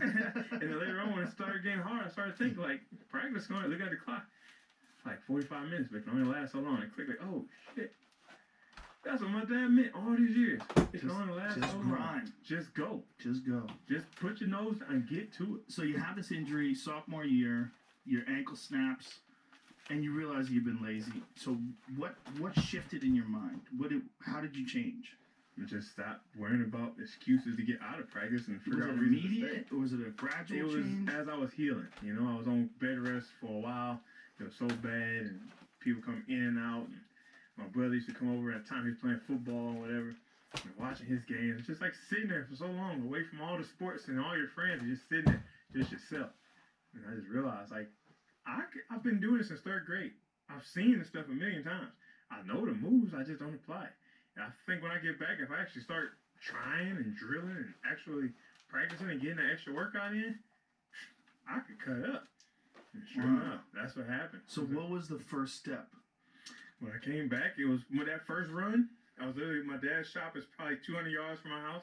And then later on, when it started getting hard, I started thinking, like, practice going, look at the clock. It's like 45 minutes, but it can only last so long. And click, like, oh, shit. That's what my dad meant all these years. It can only last so long. Just grind. Just go. Just go. Just put your nose down and get to it. So you have this injury sophomore year, your ankle snaps, and you realize you've been lazy. So what shifted in your mind? How did you change? You just stop worrying about excuses to get out of practice and figure out reasons to stay. Immediate, or was it a gradual change? It was as I was healing. You know, I was on bed rest for a while. It was so bad, and people come in and out. And my brother used to come over at the time he was playing football or whatever, and watching his games. It's just like sitting there for so long, away from all the sports and all your friends, and just sitting there, just yourself. And I just realized, like, I've been doing this since 3rd grade. I've seen this stuff a million times. I know the moves, I just don't apply it. And I think when I get back, if I actually start trying and drilling and actually practicing and getting that extra workout in, I could cut up. And sure enough, that's what happened. So what was the first step? When I came back, it was with that first run. I was literally, my dad's shop is probably 200 yards from my house,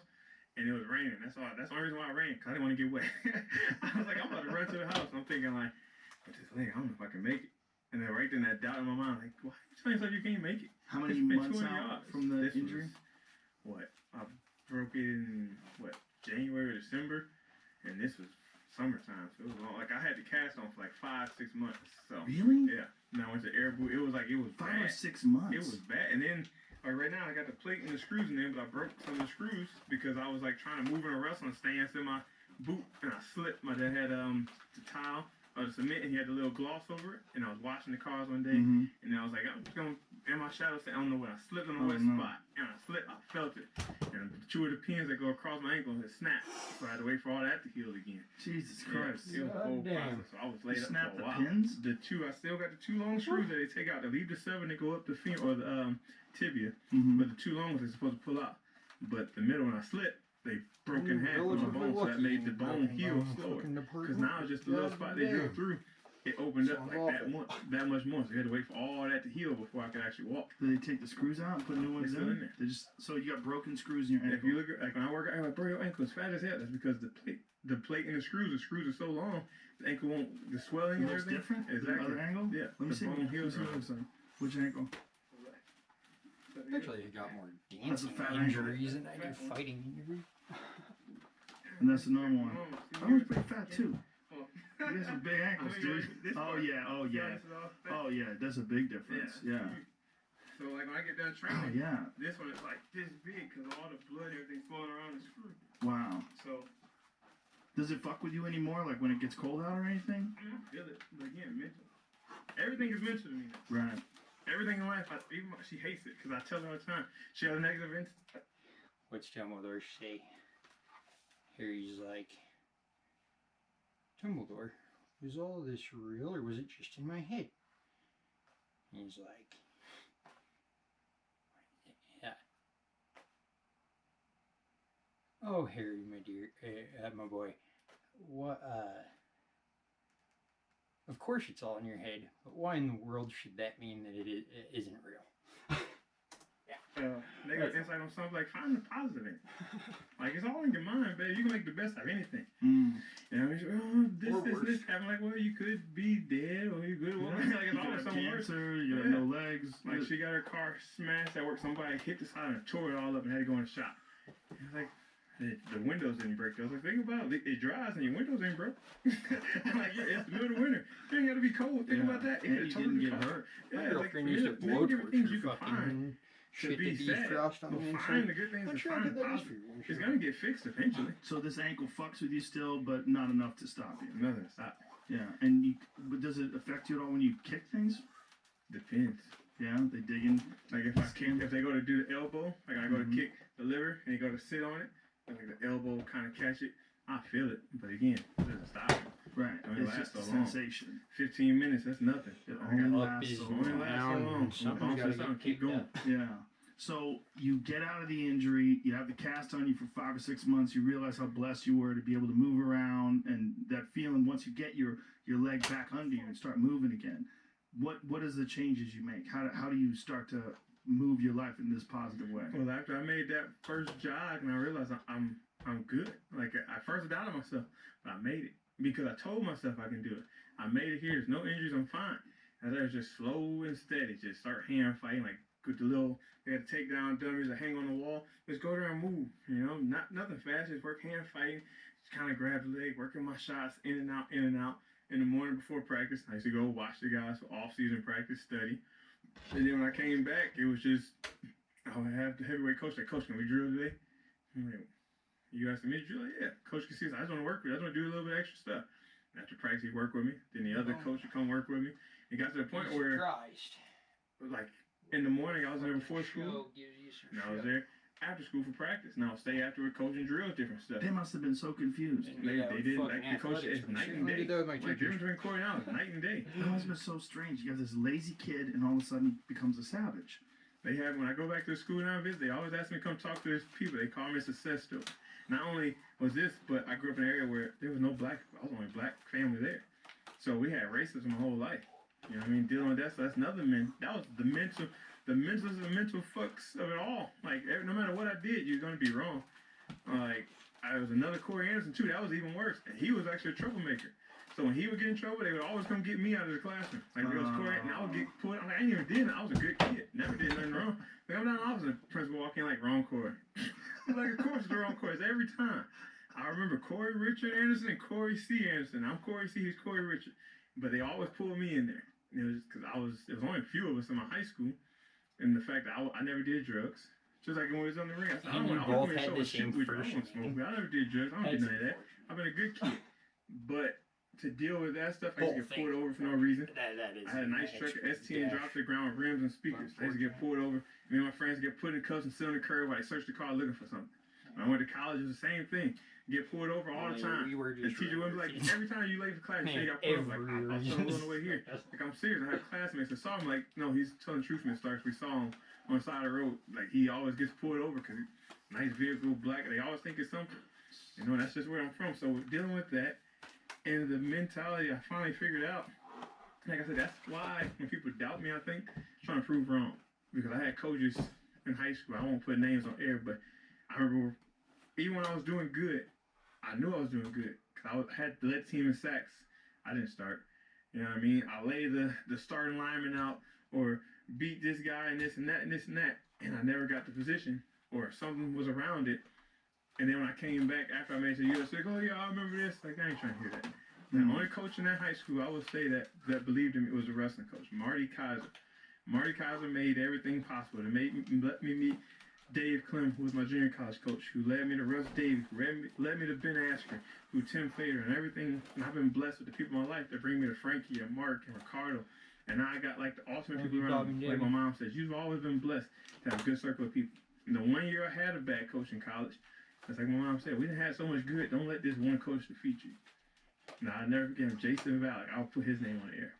and it was raining. That's all. That's the only reason why I ran, because I didn't want to get wet. I was like, I'm about to run to the house. I'm thinking like, but this leg, I don't know if I can make it. And then right then that doubt in my mind, like, why are you telling yourself you can't make it? How many months out from the injury? I broke it in, January or December, and this was summertime, so it was long. Like, I had the cast on for like 5-6 months. So really? Yeah. And I went to air boot. It was 5 bad. or 6 months. It was bad. And then like right now I got the plate and the screws in there, but I broke some of the screws because I was like trying to move in a wrestling stance in my boot, and I slipped. My dad had the tile or the cement, and he had the little gloss over it. And I was washing the cars one day, and I was like, I'm just gonna in my shadow say, I don't know what. I slipped on the wet spot, and I slipped. I felt it, and 2 of the pins that go across my ankle had snapped. So I had to wait for all that to heal again. Jesus Christ! Yeah, it was a whole process. So I was laid up for a while. Pins? The 2, I still got the 2 long screws that they take out. They leave the 7, they go up the femur or the tibia, but the 2 long ones they're supposed to pull out. But the middle, when I slipped, they broke in half on my bone, so that made the bone heal slower. Because now it's just a little spot they drilled through. It opened up like that much more. So you had to wait for all that to heal before I could actually walk. Did they take the screws out and put new ones in? There. They just so you got broken screws in your ankle. If you look at when I work out, I'm like, bro, your ankle is fat as hell. That's because the plate and the screws are so long, the ankle won't, the swelling and everything. Different? Exactly. The other angle? Yeah. Let me see. Which ankle? Actually, you got more dancing injuries than I do fighting injuries. And that's the normal one. I was pretty fat too. You got some big ankles, dude. Oh yeah, that's a big difference. Yeah. So like when I get done training, yeah. This one is like this big because all the blood and everything's flowing around the screw. Wow. So. Does it fuck with you anymore? Like when it gets cold out or anything? I feel it. But again, mental. Everything is mental to me. Right. Everything in life, she hates it because I tell her all the time. She has a negative instinct. What's Dumbledore say? Harry's like, Dumbledore, was all this real or was it just in my head? He's like, yeah. Oh, Harry, my dear, my boy, what, of course it's all in your head, but why in the world should that mean that it isn't real? Negative insight on something, like find the positive in it. Like it's all in your mind, babe. You can make the best out of anything. You know, this happened. Like, well, you could be dead, or you could. Well, like it's always something worse. You got no legs. Like she got her car smashed at work. Somebody hit the side and tore it all up and had to go in the shop. It's like the windows didn't break. I was like, think about it. It dries and your windows ain't broke. I'm like, yeah, it's the middle of winter. It ain't got to be cold. Think about that. It didn't get hurt. My girlfriend used to blow torch things you can find. Should be sad. Find the good things and find the positive. It's gonna get fixed eventually. So this ankle fucks with you still, but not enough to stop you. Nothing to stop. Yeah, but does it affect you at all when you kick things? Depends. Yeah, they dig in. Like if they go to do the elbow, like I go to kick the liver and they go to sit on it, and like the elbow kind of catch it, I feel it. But again, it doesn't stop it. Right. It's just a sensation. 15 minutes, that's nothing. It only lasts so long. Something keep going. Yeah. So you get out of the injury, you have the cast on you for 5 or 6 months, you realize how blessed you were to be able to move around, and that feeling once you get your leg back under you and start moving again. What is the changes you make? How do you start to move your life in this positive way? Well, after I made that first jog and I realized I'm good. Like at first I doubted myself, but I I made it because I told myself I can do it. I made it here. There's no injuries. I'm fine. And I was just slow and steady. Just start hand fighting like with the little. They had to take down dummies that hang on the wall. Just go there and move. You know, nothing fast. Just work hand fighting. Just kind of grab the leg, working my shots in and out, in and out. In the morning before practice, I used to go watch the guys for off-season practice, study. And then when I came back, it was just, I would have the heavyweight coach like, Coach, can we drill today? I'm like, you asking me to drill? Yeah. Coach can see, I just want to work with you. I just want to do a little bit extra stuff. After practice, he'd work with me. Then the other coach would come work with me. It got to the point where, like, in the morning, I was there before school. And I was there after school for practice. Now I'll stay after with coach and drill different stuff. They must have been so confused. They didn't, like, the coach, it's night and day. Like, difference between Cory now is night and day. It must have been so strange. You have this lazy kid, and all of a sudden he becomes a savage. They have, when I go back to the school now and visit, they always ask me to come talk to these people. They call me a success story. Not only was this, but I grew up in an area where there was no black, I was the only black family there. So we had racism my whole life. You know what I mean? Dealing with that, so that's another that was the mental fucks of it all. Like, no matter what I did, you're going to be wrong. Like, I was another Cory Anderson, too. That was even worse. And he was actually a troublemaker. So when he would get in trouble, they would always come get me out of the classroom. Like, there was Cory, and I would get put, I'm like, I ain't even did it. I was a good kid. Never did nothing wrong. Like, I'm down in the office, and the principal walk in like, wrong Cory. I'm like, of course it's the wrong Cory. It's every time. I remember Cory Richard Anderson and Cory C. Anderson. I'm Cory C., he's Cory Richard. But they always pulled me in there. It was because there was only a few of us in my high school. And the fact that I never did drugs. Just like when we was on the ring, I said, I don't want to show a shit with you. I don't want to smoke. I never did drugs. I don't do none of that. I've been a good kid. But to deal with that stuff, I used to get pulled over for no reason. That is I had a nice truck, ST, and dropped to the ground with rims and speakers. I used to get pulled over. Me and my friends get put in cuffs and sit on the curb while I search the car looking for something. When I went to college, it was the same thing. Get pulled over all the time. The teacher would be like, every time you late for class, you say you got pulled over. Like, I was on the way here. Like, I'm serious. I have classmates that saw him. Like, no, he's telling the truth, Miss Starks. We saw him on the side of the road. Like, he always gets pulled over because nice vehicle, black. They always think it's something. You know, that's just where I'm from. So dealing with that and the mentality I finally figured out. Like I said, that's why when people doubt me, I think, I'm trying to prove wrong. Because I had coaches in high school. I won't put names on air, but I remember even when I was doing good, I knew I was doing good because I had to lead the team in sacks. I didn't start. You know what I mean? I lay the starting lineman out or beat this guy and this and that and this and that, and I never got the position or something was around it. And then when I came back after I made it to US, like, oh yeah, I remember this. Like, I ain't trying to hear that. The only coach in that high school I would say that believed in me was a wrestling coach, Marty Kaiser. Marty Kaiser made everything possible. It let me meet Dave Clem, who was my junior college coach, who led me to Russ Davies, who led me to Ben Askren, who Tim Fader, and everything. And I've been blessed with the people in my life that bring me to Frankie and Mark and Ricardo. And now I got like the ultimate people around me. Like my mom says, you've always been blessed to have a good circle of people. And the 1 year I had a bad coach in college, it's like my mom said, we didn't have so much good. Don't let this one coach defeat you. Now, I never forget him, Jason Valek. I'll put his name on the air.